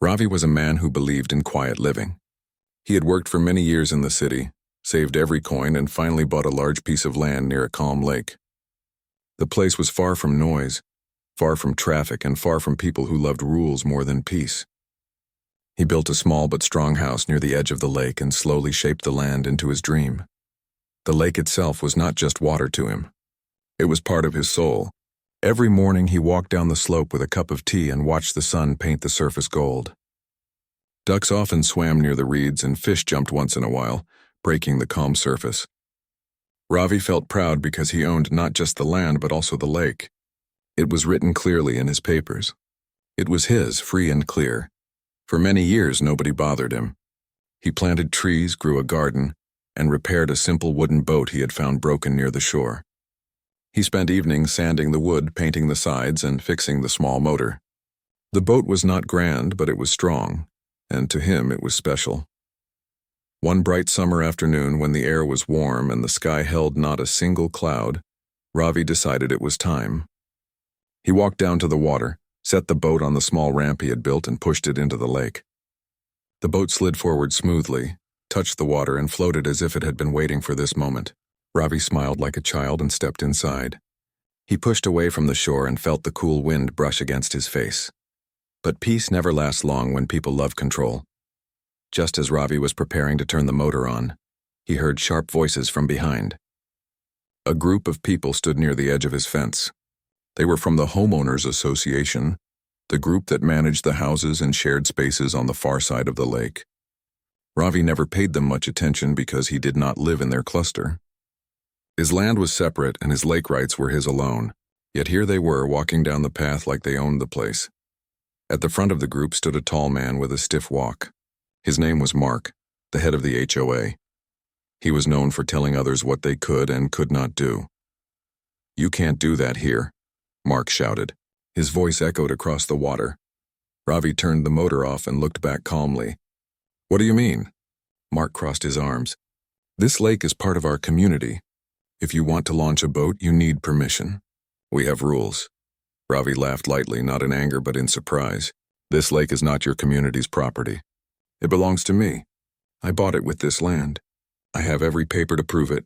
Ravi was a man who believed in quiet living. He had worked for many years in the city, saved every coin, and finally bought a large piece of land near a calm lake. The place was far from noise, far from traffic, and far from people who loved rules more than peace. He built a small but strong house near the edge of the lake and slowly shaped the land into his dream. The lake itself was not just water to him. It was part of his soul. Every morning he walked down the slope with a cup of tea and watched the sun paint the surface gold. Ducks often swam near the reeds and fish jumped once in a while, breaking the calm surface. Ravi felt proud because he owned not just the land but also the lake. It was written clearly in his papers. It was his, free and clear. For many years nobody bothered him. He planted trees, grew a garden, and repaired a simple wooden boat he had found broken near the shore. He spent evenings sanding the wood, painting the sides, and fixing the small motor. The boat was not grand, but it was strong, and to him it was special. One bright summer afternoon, when the air was warm and the sky held not a single cloud, Ravi decided it was time. He walked down to the water, set the boat on the small ramp he had built, and pushed it into the lake. The boat slid forward smoothly, touched the water, and floated as if it had been waiting for this moment. Ravi smiled like a child and stepped inside. He pushed away from the shore and felt the cool wind brush against his face. But peace never lasts long when people love control. Just as Ravi was preparing to turn the motor on, he heard sharp voices from behind. A group of people stood near the edge of his fence. They were from the Homeowners Association, the group that managed the houses and shared spaces on the far side of the lake. Ravi never paid them much attention because he did not live in their cluster. His land was separate and his lake rights were his alone, yet here they were walking down the path like they owned the place. At the front of the group stood a tall man with a stiff walk. His name was Mark, the head of the HOA. He was known for telling others what they could and could not do. "You can't do that here," Mark shouted. His voice echoed across the water. Ravi turned the motor off and looked back calmly. "What do you mean?" Mark crossed his arms. "This lake is part of our community. If you want to launch a boat, you need permission. We have rules." Ravi laughed lightly, not in anger but in surprise. "This lake is not your community's property. It belongs to me. I bought it with this land. I have every paper to prove it."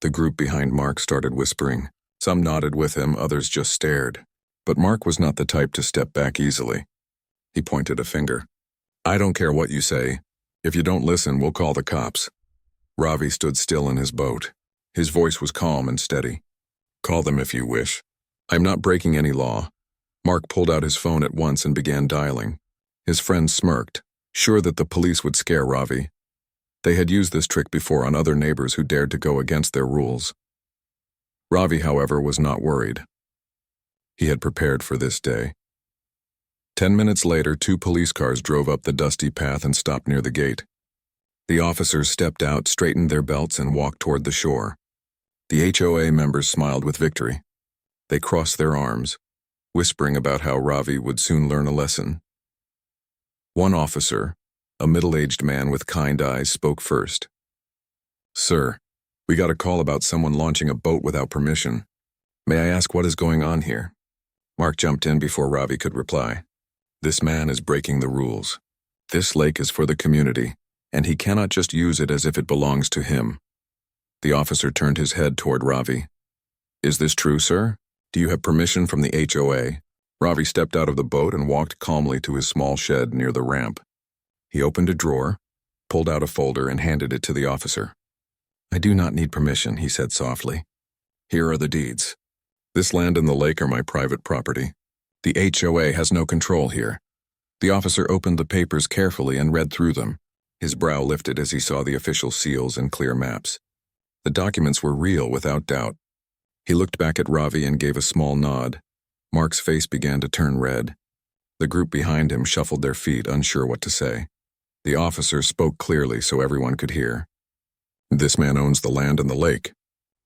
The group behind Mark started whispering. Some nodded with him, others just stared. But Mark was not the type to step back easily. He pointed a finger. "I don't care what you say. If you don't listen, we'll call the cops." Ravi stood still in his boat. His voice was calm and steady. "Call them if you wish. I'm not breaking any law." Mark pulled out his phone at once and began dialing. His friends smirked, sure that the police would scare Ravi. They had used this trick before on other neighbors who dared to go against their rules. Ravi, however, was not worried. He had prepared for this day. 10 minutes later, 2 police cars drove up the dusty path and stopped near the gate. The officers stepped out, straightened their belts, and walked toward the shore. The HOA members smiled with victory. They crossed their arms, whispering about how Ravi would soon learn a lesson. One officer, a middle-aged man with kind eyes, spoke first. "Sir, we got a call about someone launching a boat without permission. May I ask what is going on here?" Mark jumped in before Ravi could reply. "This man is breaking the rules. This lake is for the community, and he cannot just use it as if it belongs to him." The officer turned his head toward Ravi. "Is this true, sir? Do you have permission from the HOA?" Ravi stepped out of the boat and walked calmly to his small shed near the ramp. He opened a drawer, pulled out a folder, and handed it to the officer. "I do not need permission," he said softly. "Here are the deeds. This land and the lake are my private property. The HOA has no control here." The officer opened the papers carefully and read through them. His brow lifted as he saw the official seals and clear maps. The documents were real without doubt. He looked back at Ravi and gave a small nod. Mark's face began to turn red. The group behind him shuffled their feet, unsure what to say. The officer spoke clearly so everyone could hear. "This man owns the land and the lake.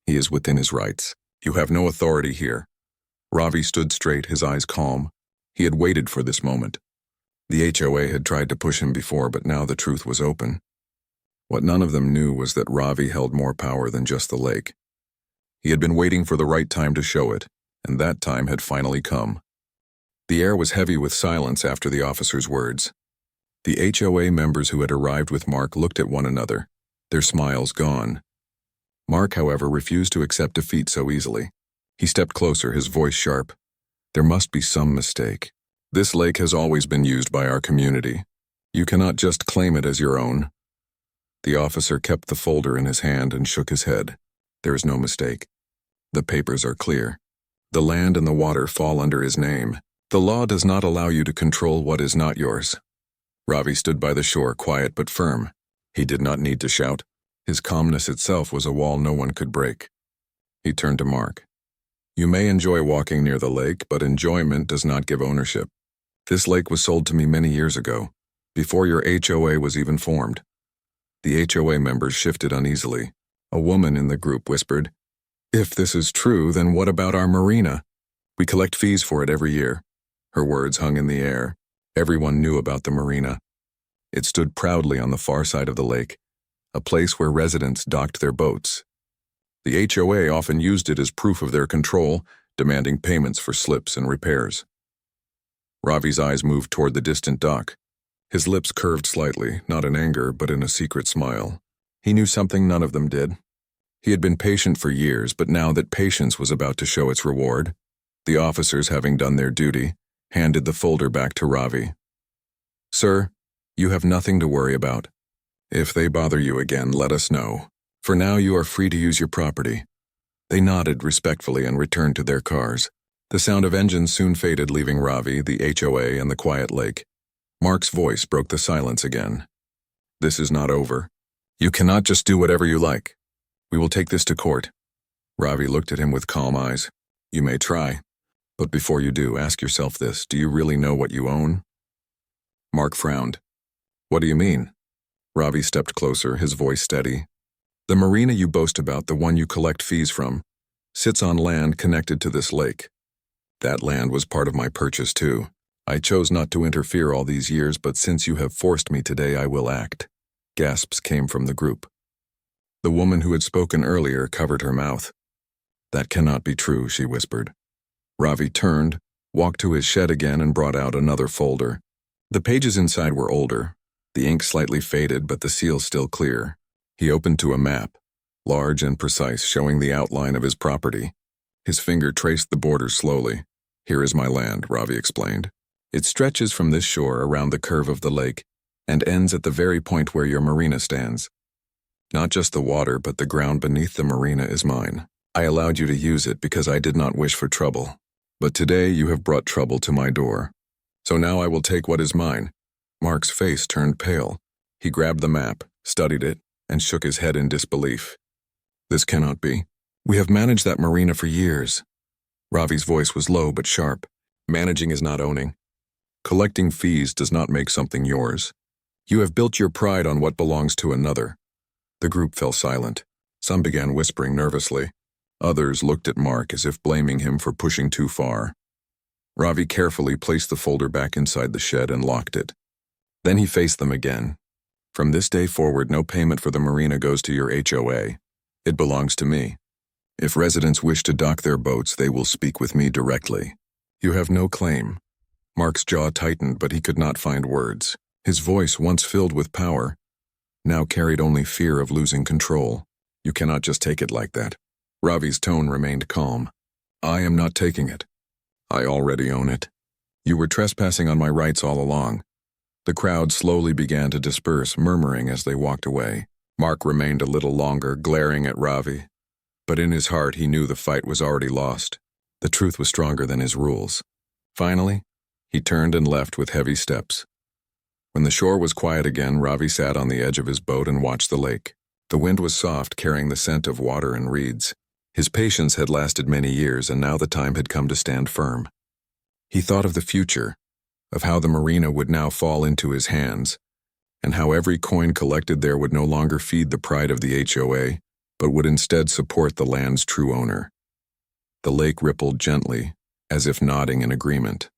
He is within his rights. You have no authority here." Ravi stood straight, his eyes calm. He had waited for this moment. The HOA had tried to push him before, but now the truth was open. What none of them knew was that Ravi held more power than just the lake. He had been waiting for the right time to show it, and that time had finally come. The air was heavy with silence after the officer's words. The HOA members who had arrived with Mark looked at one another, their smiles gone. Mark, however, refused to accept defeat so easily. He stepped closer, his voice sharp. There must be some mistake. This lake has always been used by our community. You cannot just claim it as your own. The officer kept the folder in his hand and shook his head. There is no mistake. The papers are clear. The land and the water fall under his name. The law does not allow you to control what is not yours. Ravi stood by the shore, quiet but firm. He did not need to shout. His calmness itself was a wall no one could break. He turned to Mark. You may enjoy walking near the lake, but enjoyment does not give ownership. This lake was sold to me many years ago, before your HOA was even formed. The HOA members shifted uneasily. A woman in the group whispered, If this is true, then what about our Marina? We collect fees for it every year. Her words hung in the air. Everyone knew about the Marina. It stood proudly on the far side of the lake, a place where residents docked their boats. The HOA often used it as proof of their control, demanding payments for slips and repairs. Ravi's eyes moved toward the distant dock. His lips curved slightly, not in anger, but in a secret smile. He knew something none of them did. He had been patient for years, but now that patience was about to show its reward, the officers, having done their duty, handed the folder back to Ravi. Sir, you have nothing to worry about. If they bother you again, let us know. For now, you are free to use your property. They nodded respectfully and returned to their cars. The sound of engines soon faded, leaving Ravi, the HOA, and the quiet lake. Mark's voice broke the silence again. This is not over. You cannot just do whatever you like. We will take this to court. Ravi looked at him with calm eyes. You may try. But before you do, ask yourself this. Do you really know what you own? Mark frowned. What do you mean? Ravi stepped closer, his voice steady. The marina you boast about, the one you collect fees from, sits on land connected to this lake. That land was part of my purchase too. I chose not to interfere all these years, but since you have forced me today, I will act. Gasps came from the group. The woman who had spoken earlier covered her mouth. That cannot be true, she whispered. Ravi turned, walked to his shed again, and brought out another folder. The pages inside were older, the ink slightly faded, but the seal still clear. He opened to a map, large and precise, showing the outline of his property. His finger traced the border slowly. Here is my land, Ravi explained. It stretches from this shore around the curve of the lake and ends at the very point where your marina stands. Not just the water, but the ground beneath the marina is mine. I allowed you to use it because I did not wish for trouble. But today you have brought trouble to my door. So now I will take what is mine. Mark's face turned pale. He grabbed the map, studied it, and shook his head in disbelief. This cannot be. We have managed that marina for years. Ravi's voice was low but sharp. Managing is not owning. Collecting fees does not make something yours. You have built your pride on what belongs to another. The group fell silent. Some began whispering nervously. Others looked at Mark as if blaming him for pushing too far. Ravi carefully placed the folder back inside the shed and locked it. Then he faced them again. From this day forward, no payment for the marina goes to your HOA. It belongs to me. If residents wish to dock their boats, they will speak with me directly. You have no claim. Mark's jaw tightened, but he could not find words. His voice, once filled with power, now carried only fear of losing control. You cannot just take it like that. Ravi's tone remained calm. I am not taking it. I already own it. You were trespassing on my rights all along. The crowd slowly began to disperse, murmuring as they walked away. Mark remained a little longer, glaring at Ravi. But in his heart he knew the fight was already lost. The truth was stronger than his rules. Finally, he turned and left with heavy steps. When the shore was quiet again, Ravi sat on the edge of his boat and watched the lake. The wind was soft, carrying the scent of water and reeds. His patience had lasted many years, and now the time had come to stand firm. He thought of the future, of how the marina would now fall into his hands, and how every coin collected there would no longer feed the pride of the HOA, but would instead support the land's true owner. The lake rippled gently, as if nodding in agreement.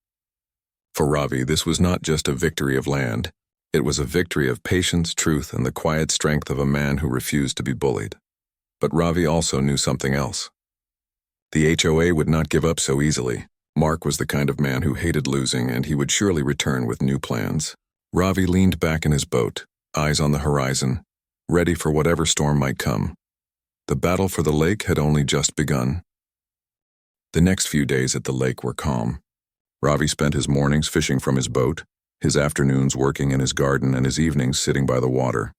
For Ravi, this was not just a victory of land. It was a victory of patience, truth, and the quiet strength of a man who refused to be bullied. But Ravi also knew something else. The HOA would not give up so easily. Mark was the kind of man who hated losing, and he would surely return with new plans. Ravi leaned back in his boat, eyes on the horizon, ready for whatever storm might come. The battle for the lake had only just begun. The next few days at the lake were calm. Ravi spent his mornings fishing from his boat, his afternoons working in his garden, and his evenings sitting by the water.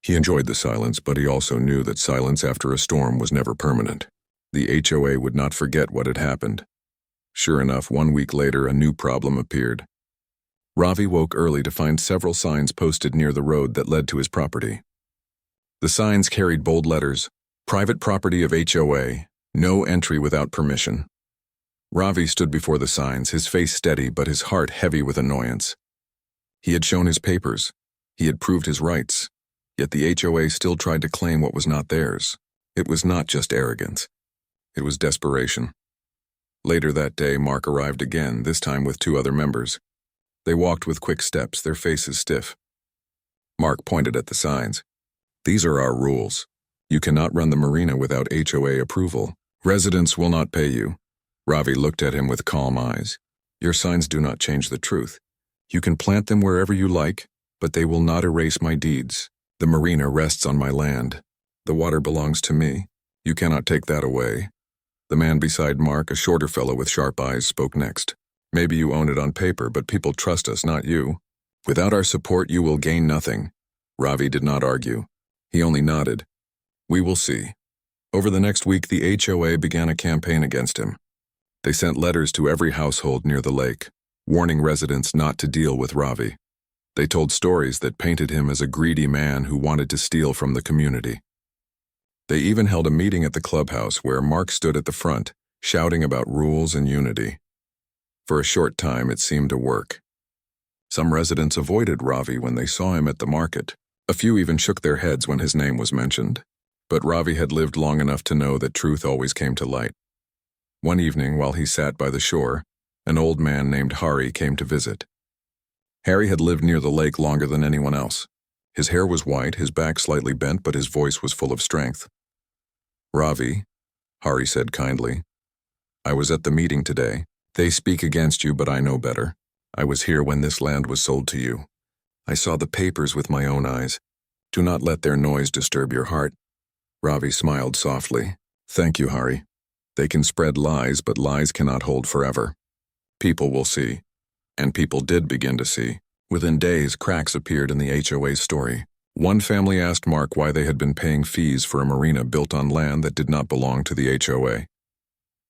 He enjoyed the silence, but he also knew that silence after a storm was never permanent. The HOA would not forget what had happened. Sure enough, 1 week later, a new problem appeared. Ravi woke early to find several signs posted near the road that led to his property. The signs carried bold letters, "Private property of HOA, no entry without permission." Ravi stood before the signs, his face steady but his heart heavy with annoyance. He had shown his papers. He had proved his rights. Yet the HOA still tried to claim what was not theirs. It was not just arrogance. It was desperation. Later that day, Mark arrived again, this time with 2 other members. They walked with quick steps, their faces stiff. Mark pointed at the signs. "These are our rules. You cannot run the marina without HOA approval. Residents will not pay you." Ravi looked at him with calm eyes. "Your signs do not change the truth. You can plant them wherever you like, but they will not erase my deeds. The marina rests on my land. The water belongs to me. You cannot take that away." The man beside Mark, a shorter fellow with sharp eyes, spoke next. "Maybe you own it on paper, but people trust us, not you. Without our support, you will gain nothing." Ravi did not argue. He only nodded. "We will see." Over the next week, the HOA began a campaign against him. They sent letters to every household near the lake, warning residents not to deal with Ravi. They told stories that painted him as a greedy man who wanted to steal from the community. They even held a meeting at the clubhouse where Mark stood at the front, shouting about rules and unity. For a short time, it seemed to work. Some residents avoided Ravi when they saw him at the market. A few even shook their heads when his name was mentioned. But Ravi had lived long enough to know that truth always came to light. One evening, while he sat by the shore, an old man named Hari came to visit. Harry had lived near the lake longer than anyone else. His hair was white, his back slightly bent, but his voice was full of strength. "Ravi," Hari said kindly, "I was at the meeting today. They speak against you, but I know better. I was here when this land was sold to you. I saw the papers with my own eyes. Do not let their noise disturb your heart." Ravi smiled softly. "Thank you, Hari. They can spread lies, but lies cannot hold forever. People will see." And people did begin to see. Within days, cracks appeared in the HOA's story. One family asked Mark why they had been paying fees for a marina built on land that did not belong to the HOA.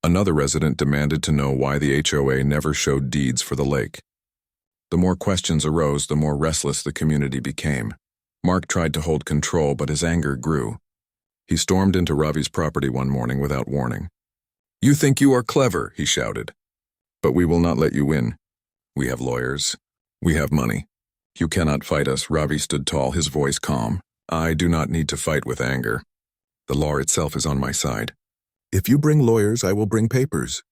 Another resident demanded to know why the HOA never showed deeds for the lake. The more questions arose, the more restless the community became. Mark tried to hold control, but his anger grew. He stormed into Ravi's property one morning without warning. "You think you are clever," he shouted. "But we will not let you win. We have lawyers. We have money. You cannot fight us." Ravi stood tall, his voice calm. "I do not need to fight with anger. The law itself is on my side. If you bring lawyers, I will bring papers.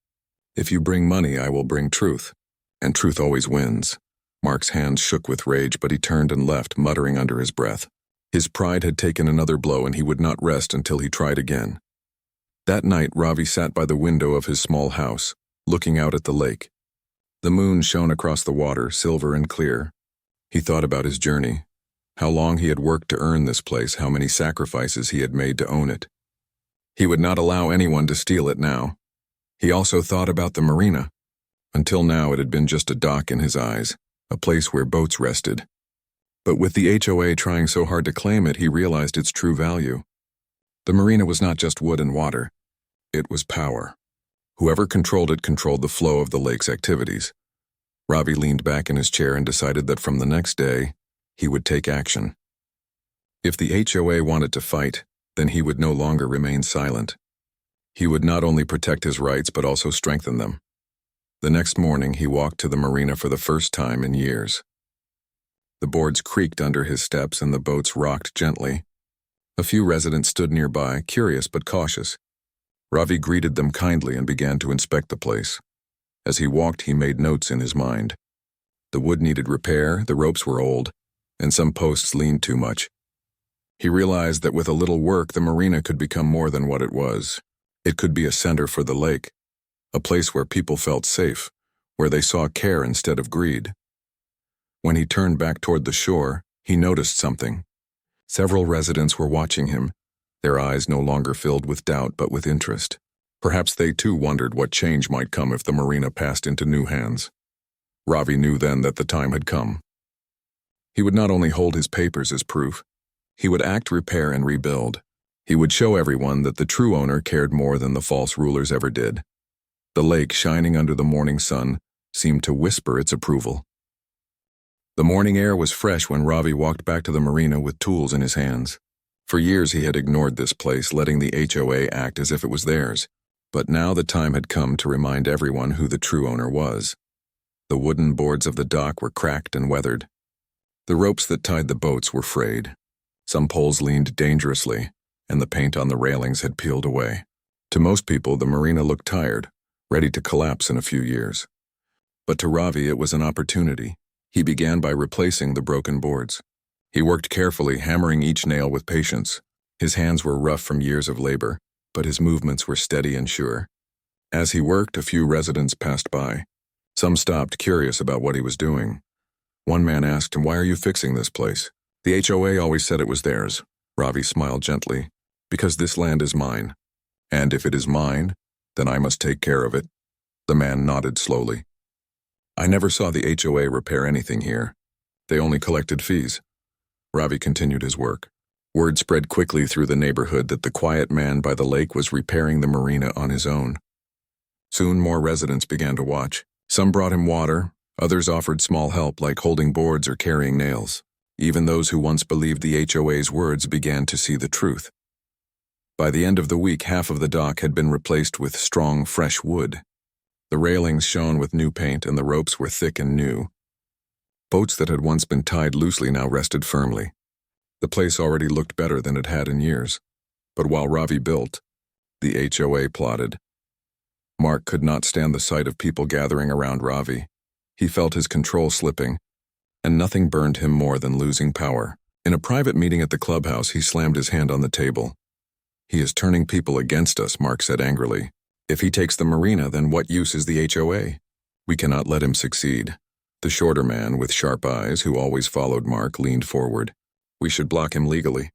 If you bring money, I will bring truth. And truth always wins." Mark's hands shook with rage, but he turned and left, muttering under his breath. His pride had taken another blow, and he would not rest until he tried again. That night, Ravi sat by the window of his small house, looking out at the lake. The moon shone across the water, silver and clear. He thought about his journey, how long he had worked to earn this place, how many sacrifices he had made to own it. He would not allow anyone to steal it now. He also thought about the marina. Until now, it had been just a dock in his eyes, a place where boats rested. But with the HOA trying so hard to claim it, he realized its true value. The marina was not just wood and water. It was power. Whoever controlled it controlled the flow of the lake's activities. Ravi leaned back in his chair and decided that from the next day, he would take action. If the HOA wanted to fight, then he would no longer remain silent. He would not only protect his rights, but also strengthen them. The next morning, he walked to the marina for the first time in years. The boards creaked under his steps and the boats rocked gently. A few residents stood nearby, curious but cautious. Ravi greeted them kindly and began to inspect the place. As he walked, he made notes in his mind. The wood needed repair, the ropes were old, and some posts leaned too much. He realized that with a little work, the marina could become more than what it was. It could be a center for the lake, a place where people felt safe, where they saw care instead of greed. When he turned back toward the shore, he noticed something. Several residents were watching him, their eyes no longer filled with doubt but with interest. Perhaps they too wondered what change might come if the marina passed into new hands. Ravi knew then that the time had come. He would not only hold his papers as proof, he would act, repair, and rebuild. He would show everyone that the true owner cared more than the false rulers ever did. The lake, shining under the morning sun, seemed to whisper its approval. The morning air was fresh when Ravi walked back to the marina with tools in his hands. For years he had ignored this place, letting the HOA act as if it was theirs. But now the time had come to remind everyone who the true owner was. The wooden boards of the dock were cracked and weathered. The ropes that tied the boats were frayed. Some poles leaned dangerously, and the paint on the railings had peeled away. To most people, the marina looked tired, ready to collapse in a few years. But to Ravi, it was an opportunity. He began by replacing the broken boards. He worked carefully, hammering each nail with patience. His hands were rough from years of labor, but his movements were steady and sure. As he worked, a few residents passed by. Some stopped, curious about what he was doing. One man asked him, "Why are you fixing this place?" "The HOA always said it was theirs." Ravi smiled gently. "Because this land is mine. And if it is mine, then I must take care of it." The man nodded slowly. "I never saw the HOA repair anything here. They only collected fees." Ravi continued his work. Word spread quickly through the neighborhood that the quiet man by the lake was repairing the marina on his own. Soon more residents began to watch. Some brought him water, others offered small help like holding boards or carrying nails. Even those who once believed the HOA's words began to see the truth. By the end of the week, half of the dock had been replaced with strong, fresh wood. The railings shone with new paint and the ropes were thick and new. Boats that had once been tied loosely now rested firmly. The place already looked better than it had in years. But while Ravi built, the HOA plotted. Mark could not stand the sight of people gathering around Ravi. He felt his control slipping, and nothing burned him more than losing power. In a private meeting at the clubhouse, he slammed his hand on the table. "He is turning people against us," Mark said angrily. "If he takes the marina, then what use is the HOA? We cannot let him succeed." The shorter man with sharp eyes, who always followed Mark, leaned forward. "We should block him legally.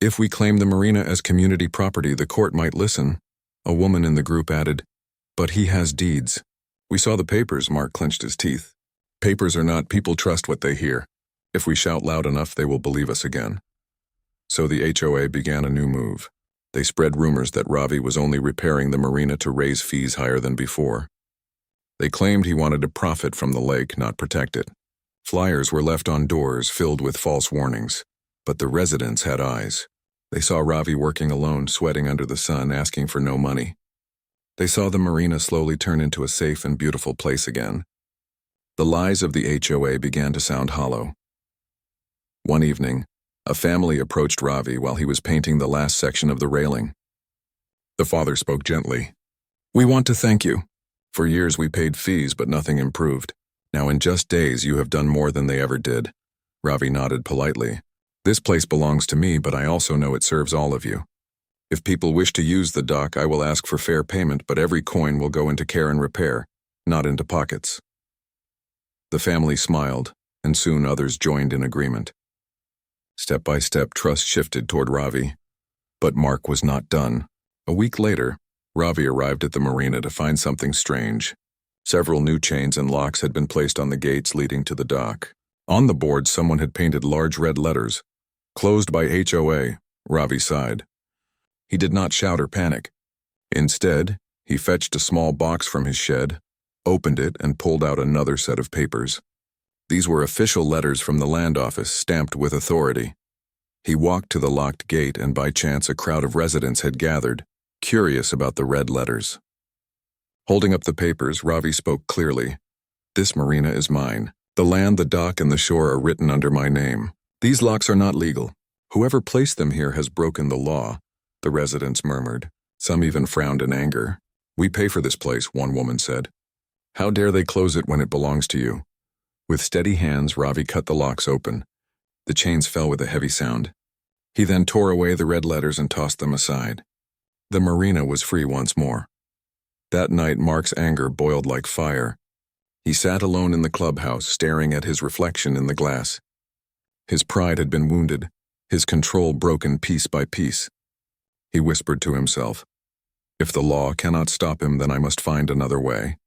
If we claim the marina as community property, the court might listen." A woman in the group added, "But he has deeds." "We saw the papers," Mark clenched his teeth. "Papers or not, people trust what they hear. If we shout loud enough, they will believe us again." So the HOA began a new move. They spread rumors that Ravi was only repairing the marina to raise fees higher than before. They claimed he wanted to profit from the lake, not protect it. Flyers were left on doors filled with false warnings. But the residents had eyes. They saw Ravi working alone, sweating under the sun, asking for no money. They saw the marina slowly turn into a safe and beautiful place again. The lies of the HOA began to sound hollow. One evening, a family approached Ravi while he was painting the last section of the railing. The father spoke gently. "We want to thank you. For years we paid fees, but nothing improved. Now in just days you have done more than they ever did." Ravi nodded politely. "This place belongs to me, but I also know it serves all of you. If people wish to use the dock, I will ask for fair payment, but every coin will go into care and repair, not into pockets." The family smiled, and soon others joined in agreement. Step by step, trust shifted toward Ravi. But Mark was not done. A week later, Ravi arrived at the marina to find something strange. Several new chains and locks had been placed on the gates leading to the dock. On the boards, someone had painted large red letters. "Closed by HOA," Ravi sighed. He did not shout or panic. Instead, he fetched a small box from his shed, opened it, and pulled out another set of papers. These were official letters from the land office, stamped with authority. He walked to the locked gate, and by chance a crowd of residents had gathered, curious about the red letters. Holding up the papers, Ravi spoke clearly. "This marina is mine. The land, the dock, and the shore are written under my name. These locks are not legal. Whoever placed them here has broken the law," the residents murmured. Some even frowned in anger. "We pay for this place," one woman said. "How dare they close it when it belongs to you?" With steady hands, Ravi cut the locks open. The chains fell with a heavy sound. He then tore away the red letters and tossed them aside. The marina was free once more. That night, Mark's anger boiled like fire. He sat alone in the clubhouse, staring at his reflection in the glass. His pride had been wounded, his control broken piece by piece. He whispered to himself, "If the law cannot stop him, then I must find another way."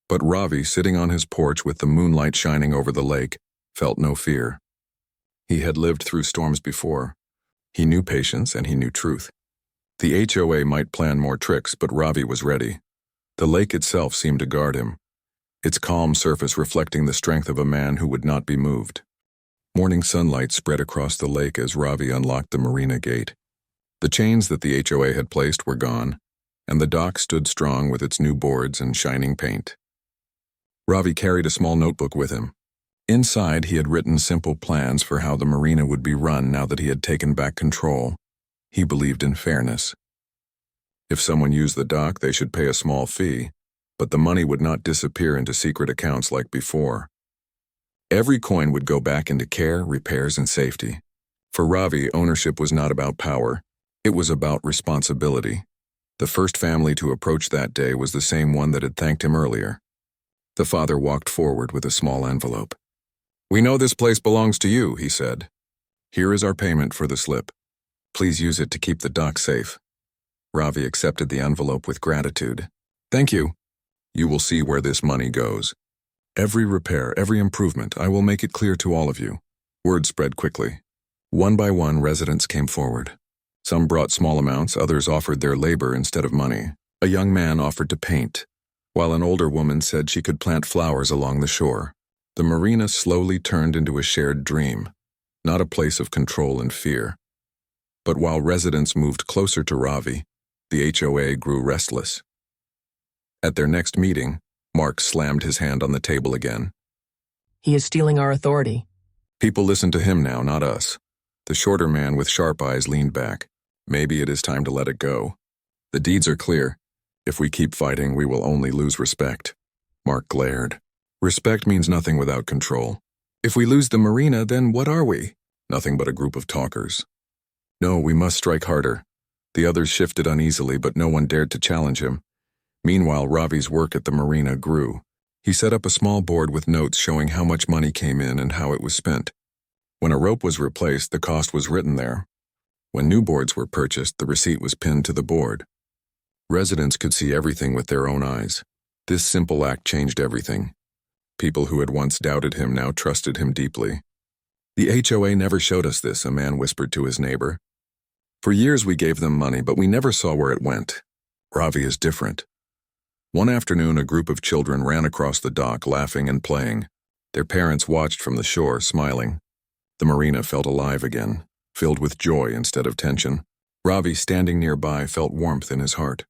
But Ravi, sitting on his porch with the moonlight shining over the lake, felt no fear. He had lived through storms before. He knew patience and he knew truth. The HOA might plan more tricks, but Ravi was ready. The lake itself seemed to guard him, its calm surface reflecting the strength of a man who would not be moved. Morning sunlight spread across the lake as Ravi unlocked the Marina gate. The chains that the HOA had placed were gone, and the dock stood strong with its new boards and shining paint. Ravi carried a small notebook with him. Inside, he had written simple plans for how the Marina would be run now that he had taken back control. He believed in fairness. If someone used the dock, they should pay a small fee, but the money would not disappear into secret accounts like before. Every coin would go back into care, repairs, and safety. For Ravi, ownership was not about power. It was about responsibility. The first family to approach that day was the same one that had thanked him earlier. The father walked forward with a small envelope. "We know this place belongs to you," he said. "Here is our payment for the slip. Please use it to keep the dock safe." Ravi accepted the envelope with gratitude. "Thank you. You will see where this money goes. Every repair, every improvement, I will make it clear to all of you." Word spread quickly. One by one, residents came forward. Some brought small amounts, others offered their labor instead of money. A young man offered to paint, while an older woman said she could plant flowers along the shore. The Marina slowly turned into a shared dream, not a place of control and fear. But while residents moved closer to Ravi, the HOA grew restless. At their next meeting, Mark slammed his hand on the table again. "He is stealing our authority." People listen to him now, not us. The shorter man with sharp eyes leaned back. "Maybe it is time to let it go. The deeds are clear. If we keep fighting, we will only lose respect." Mark glared. "Respect means nothing without control. If we lose the Marina, then what are we? Nothing but a group of talkers." "No, we must strike harder." The others shifted uneasily, but no one dared to challenge him. Meanwhile, Ravi's work at the Marina grew. He set up a small board with notes showing how much money came in and how it was spent. When a rope was replaced, the cost was written there. When new boards were purchased, the receipt was pinned to the board. Residents could see everything with their own eyes. This simple act changed everything. People who had once doubted him now trusted him deeply. "The HOA never showed us this," a man whispered to his neighbor. "For years we gave them money, but we never saw where it went. Ravi is different." One afternoon, a group of children ran across the dock, laughing and playing. Their parents watched from the shore, smiling. The Marina felt alive again, filled with joy instead of tension. Ravi, standing nearby, felt warmth in his heart.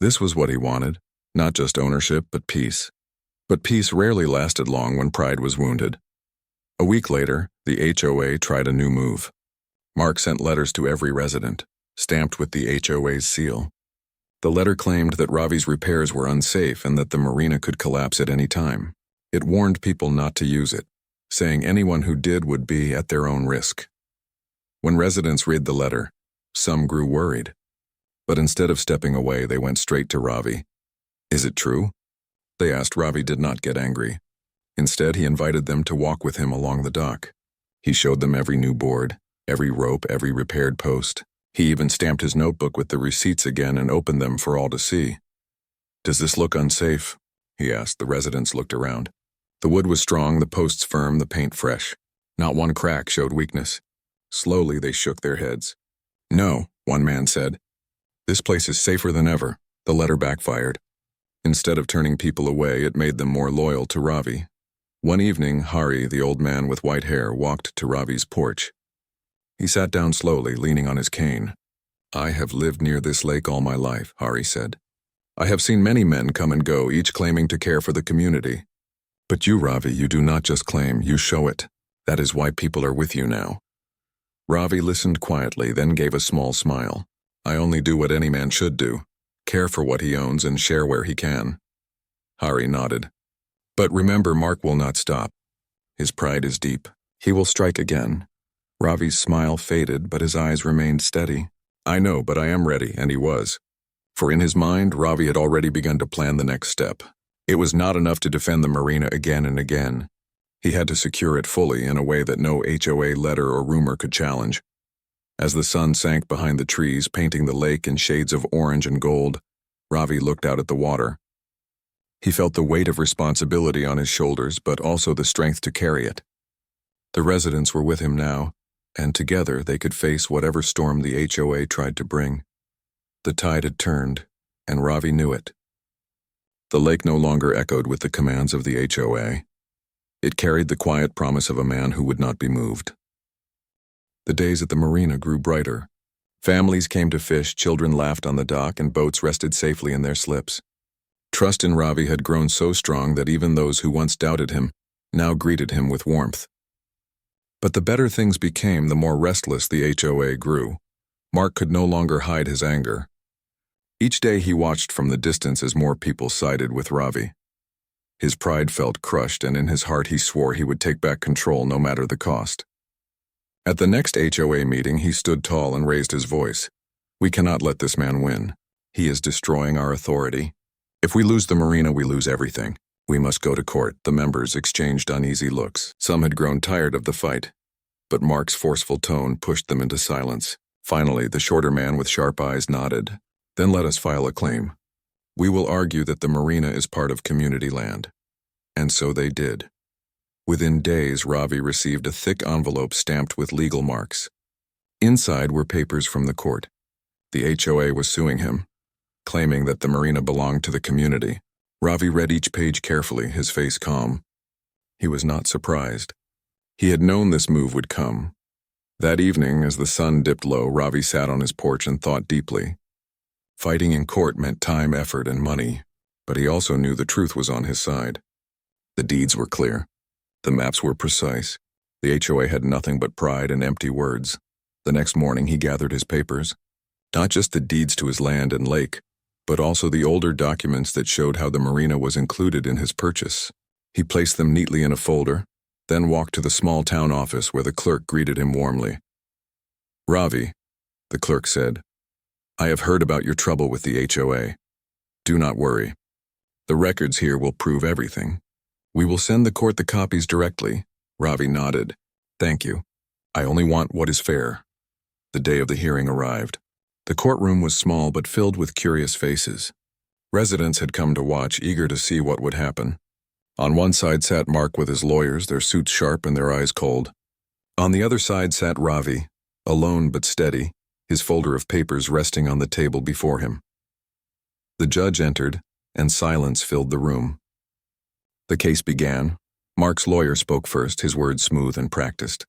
This was what he wanted, not just ownership, but peace. But peace rarely lasted long when pride was wounded. A week later, the HOA tried a new move. Mark sent letters to every resident, stamped with the HOA's seal. The letter claimed that Ravi's repairs were unsafe and that the Marina could collapse at any time. It warned people not to use it, saying anyone who did would be at their own risk. When residents read the letter, some grew worried. But instead of stepping away, they went straight to Ravi. "Is it true?" they asked. Ravi did not get angry. Instead, he invited them to walk with him along the dock. He showed them every new board, every rope, every repaired post. He even stamped his notebook with the receipts again and opened them for all to see. "Does this look unsafe?" he asked. The residents looked around. The wood was strong, the posts firm, the paint fresh. Not one crack showed weakness. Slowly, they shook their heads. "No," one man said. "This place is safer than ever." The letter backfired. Instead of turning people away, it made them more loyal to Ravi. One evening, Hari, the old man with white hair, walked to Ravi's porch. He sat down slowly, leaning on his cane. "I have lived near this lake all my life," Hari said. "I have seen many men come and go, each claiming to care for the community. But you, Ravi, you do not just claim, you show it. That is why people are with you now." Ravi listened quietly, then gave a small smile. "I only do what any man should do, care for what he owns and share where he can." Hari nodded. "But remember, Mark will not stop. His pride is deep. He will strike again." Ravi's smile faded, but his eyes remained steady. "I know, but I am ready," and he was. For in his mind, Ravi had already begun to plan the next step. It was not enough to defend the marina again and again. He had to secure it fully in a way that no HOA letter or rumor could challenge. As the sun sank behind the trees, painting the lake in shades of orange and gold, Ravi looked out at the water. He felt the weight of responsibility on his shoulders, but also the strength to carry it. The residents were with him now, and together they could face whatever storm the HOA tried to bring. The tide had turned, and Ravi knew it. The lake no longer echoed with the commands of the HOA. It carried the quiet promise of a man who would not be moved. The days at the marina grew brighter. Families came to fish, children laughed on the dock, and boats rested safely in their slips. Trust in Ravi had grown so strong that even those who once doubted him now greeted him with warmth. But the better things became, the more restless the HOA grew. Mark could no longer hide his anger. Each day he watched from the distance as more people sided with Ravi. His pride felt crushed, and in his heart he swore he would take back control no matter the cost. At the next HOA meeting, he stood tall and raised his voice. "We cannot let this man win. He is destroying our authority. If we lose the marina, we lose everything. We must go to court." The members exchanged uneasy looks. Some had grown tired of the fight, but Mark's forceful tone pushed them into silence. Finally, the shorter man with sharp eyes nodded. "Then let us file a claim. We will argue that the marina is part of community land." And so they did. Within days, Ravi received a thick envelope stamped with legal marks. Inside were papers from the court. The HOA was suing him, claiming that the marina belonged to the community. Ravi read each page carefully, his face calm. He was not surprised. He had known this move would come. That evening, as the sun dipped low, Ravi sat on his porch and thought deeply. Fighting in court meant time, effort, and money, but he also knew the truth was on his side. The deeds were clear. The maps were precise. The HOA had nothing but pride and empty words. The next morning he gathered his papers. Not just the deeds to his land and lake, but also the older documents that showed how the marina was included in his purchase. He placed them neatly in a folder, then walked to the small town office where the clerk greeted him warmly. "Ravi," the clerk said, "I have heard about your trouble with the HOA. Do not worry. The records here will prove everything. We will send the court the copies directly." Ravi nodded. "Thank you. I only want what is fair." The day of the hearing arrived. The courtroom was small but filled with curious faces. Residents had come to watch, eager to see what would happen. On one side sat Mark with his lawyers, their suits sharp and their eyes cold. On the other side sat Ravi, alone but steady, his folder of papers resting on the table before him. The judge entered, and silence filled the room. The case began. Mark's lawyer spoke first, his words smooth and practiced.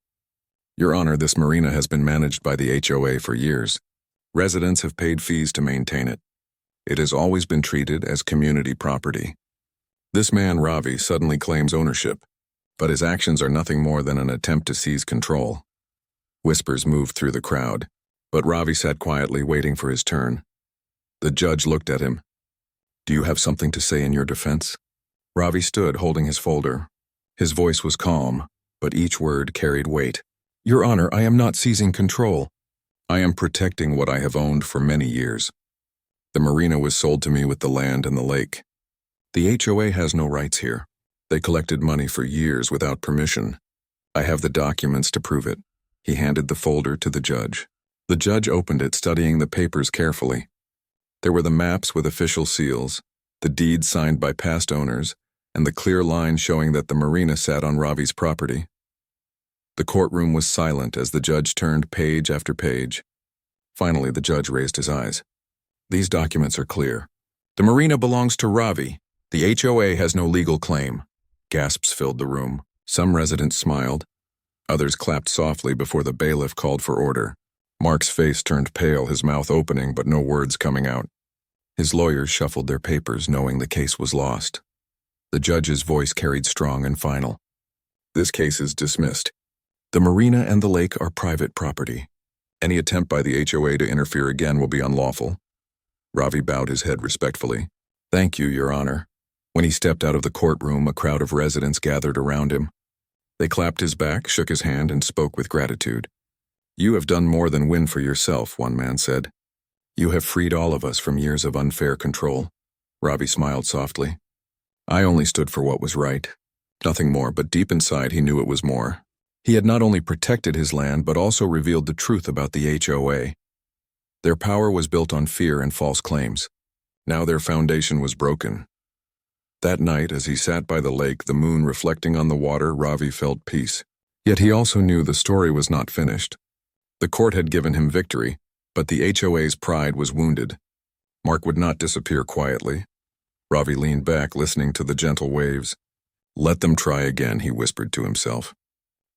"Your Honor, this marina has been managed by the HOA for years. Residents have paid fees to maintain it. It has always been treated as community property. This man, Ravi, suddenly claims ownership, but his actions are nothing more than an attempt to seize control." Whispers moved through the crowd, but Ravi sat quietly waiting for his turn. The judge looked at him. "Do you have something to say in your defense?" Ravi stood holding his folder. His voice was calm, but each word carried weight. "Your Honor, I am not seizing control. I am protecting what I have owned for many years. The marina was sold to me with the land and the lake. The HOA has no rights here. They collected money for years without permission. I have the documents to prove it." He handed the folder to the judge. The judge opened it, studying the papers carefully. There were the maps with official seals, the deeds signed by past owners, and the clear line showing that the marina sat on Ravi's property. The courtroom was silent as the judge turned page after page. Finally, the judge raised his eyes. "These documents are clear. The marina belongs to Ravi. The HOA has no legal claim." Gasps filled the room. Some residents smiled. Others clapped softly before the bailiff called for order. Mark's face turned pale, his mouth opening but no words coming out. His lawyers shuffled their papers, knowing the case was lost. The judge's voice carried strong and final. "This case is dismissed. The marina and the lake are private property. Any attempt by the HOA to interfere again will be unlawful." Ravi bowed his head respectfully. "Thank you, Your Honor." When he stepped out of the courtroom, a crowd of residents gathered around him. They clapped his back, shook his hand, and spoke with gratitude. "You have done more than win for yourself," one man said. "You have freed all of us from years of unfair control." Ravi smiled softly. I only stood for what was right. Nothing more, but deep inside he knew it was more. He had not only protected his land, but also revealed the truth about the HOA. Their power was built on fear and false claims. Now their foundation was broken. That night, as he sat by the lake, the moon reflecting on the water, Ravi felt peace. Yet he also knew the story was not finished. The court had given him victory, but the HOA's pride was wounded. Mark would not disappear quietly. Ravi leaned back, listening to the gentle waves. Let them try again, he whispered to himself.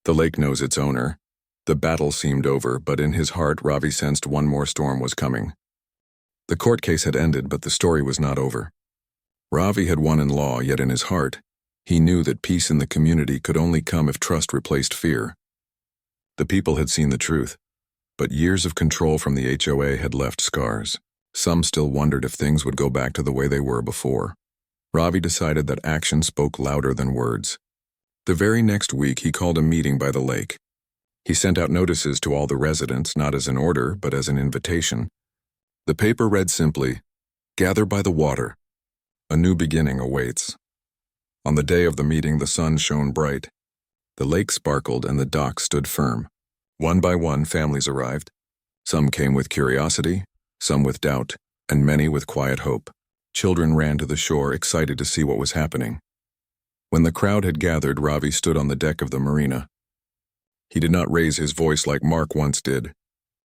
The lake knows its owner. The battle seemed over, but in his heart, Ravi sensed one more storm was coming. The court case had ended, but the story was not over. Ravi had won in law, yet in his heart, he knew that peace in the community could only come if trust replaced fear. The people had seen the truth, but years of control from the HOA had left scars. Some still wondered if things would go back to the way they were before. Ravi decided that action spoke louder than words. The very next week, he called a meeting by the lake. He sent out notices to all the residents, not as an order, but as an invitation. The paper read simply, "Gather by the water. A new beginning awaits." On the day of the meeting, the sun shone bright. The lake sparkled and the dock stood firm. One by one, families arrived. Some came with curiosity, some with doubt, and many with quiet hope. Children ran to the shore, excited to see what was happening. When the crowd had gathered, Ravi stood on the deck of the Marina. He did not raise his voice like Mark once did.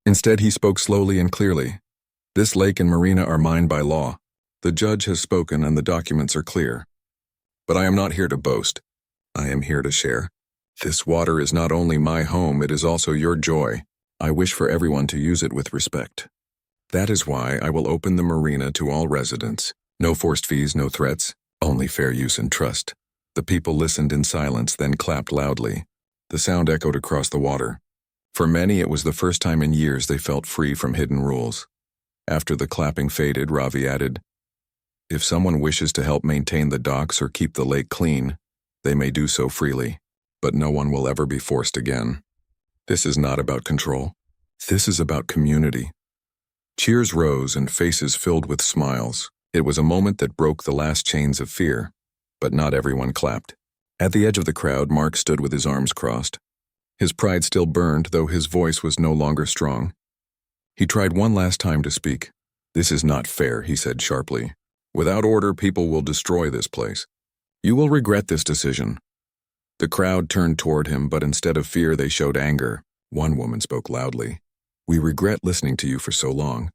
Instead, he spoke slowly and clearly. "This lake and marina are mine by law. The judge has spoken and the documents are clear. But I am not here to boast. I am here to share. This water is not only my home, it is also your joy. I wish for everyone to use it with respect. That is why I will open the marina to all residents. No forced fees, no threats, only fair use and trust." The people listened in silence, then clapped loudly. The sound echoed across the water. For many, it was the first time in years they felt free from hidden rules. After the clapping faded, Ravi added, "If someone wishes to help maintain the docks or keep the lake clean, they may do so freely, but no one will ever be forced again. This is not about control. This is about community." Cheers rose and faces filled with smiles. It was a moment that broke the last chains of fear, but not everyone clapped. At the edge of the crowd, Mark stood with his arms crossed. His pride still burned, though his voice was no longer strong. He tried one last time to speak. "This is not fair," he said sharply. "Without order, people will destroy this place. You will regret this decision." The crowd turned toward him, but instead of fear, they showed anger. One woman spoke loudly. "We regret listening to you for so long.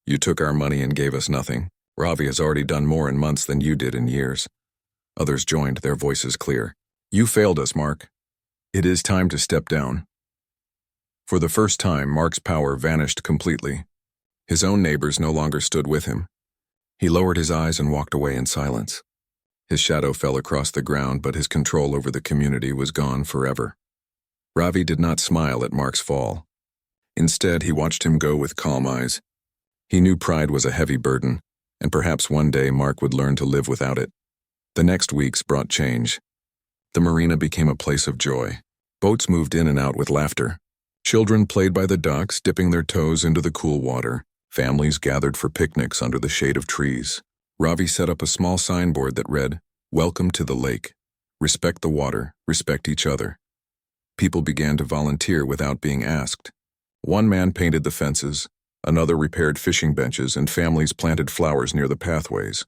You took our money and gave us nothing. Ravi has already done more in months than you did in years." Others joined, their voices clear. "You failed us, Mark. It is time to step down." For the first time, Mark's power vanished completely. His own neighbors no longer stood with him. He lowered his eyes and walked away in silence. His shadow fell across the ground, but his control over the community was gone forever. Ravi did not smile at Mark's fall. Instead, he watched him go with calm eyes. He knew pride was a heavy burden, and perhaps one day Mark would learn to live without it. The next weeks brought change. The marina became a place of joy. Boats moved in and out with laughter. Children played by the docks, dipping their toes into the cool water. Families gathered for picnics under the shade of trees. Ravi set up a small signboard that read, "Welcome to the lake. Respect the water, respect each other." People began to volunteer without being asked. One man painted the fences, another repaired fishing benches, and families planted flowers near the pathways.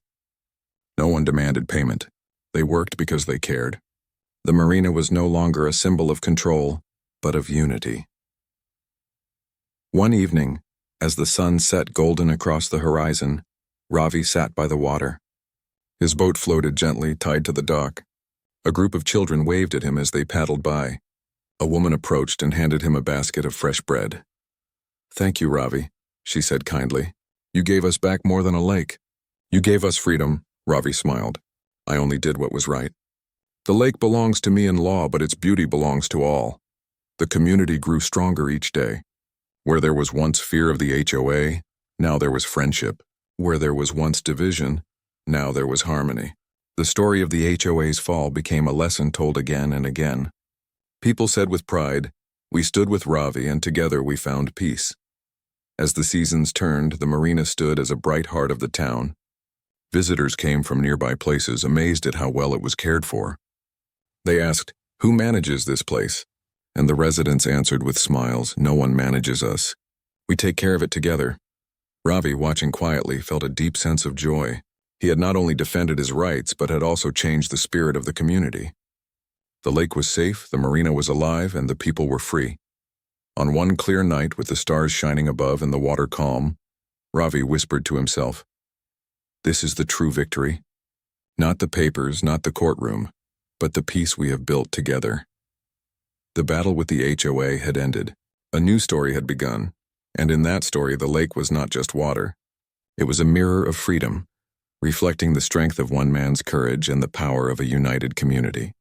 No one demanded payment. They worked because they cared. The marina was no longer a symbol of control, but of unity. One evening, as the sun set golden across the horizon, Ravi sat by the water. His boat floated gently, tied to the dock. A group of children waved at him as they paddled by. A woman approached and handed him a basket of fresh bread. "Thank you, Ravi," she said kindly. "You gave us back more than a lake. You gave us freedom." Ravi smiled. "I only did what was right. The lake belongs to me in law, but its beauty belongs to all." The community grew stronger each day. Where there was once fear of the HOA, now there was friendship. Where there was once division, now there was harmony. The story of the HOA's fall became a lesson told again and again. People said with pride, "We stood with Ravi and together we found peace." As the seasons turned, the marina stood as a bright heart of the town. Visitors came from nearby places, amazed at how well it was cared for. They asked, "Who manages this place?" And the residents answered with smiles, "No one manages us. We take care of it together." Ravi, watching quietly, felt a deep sense of joy. He had not only defended his rights, but had also changed the spirit of the community. The lake was safe, the marina was alive, and the people were free. On one clear night, with the stars shining above and the water calm, Ravi whispered to himself, "This is the true victory. Not the papers, not the courtroom, but the peace we have built together." The battle with the HOA had ended. A new story had begun, and in that story the lake was not just water. It was a mirror of freedom, reflecting the strength of one man's courage and the power of a united community.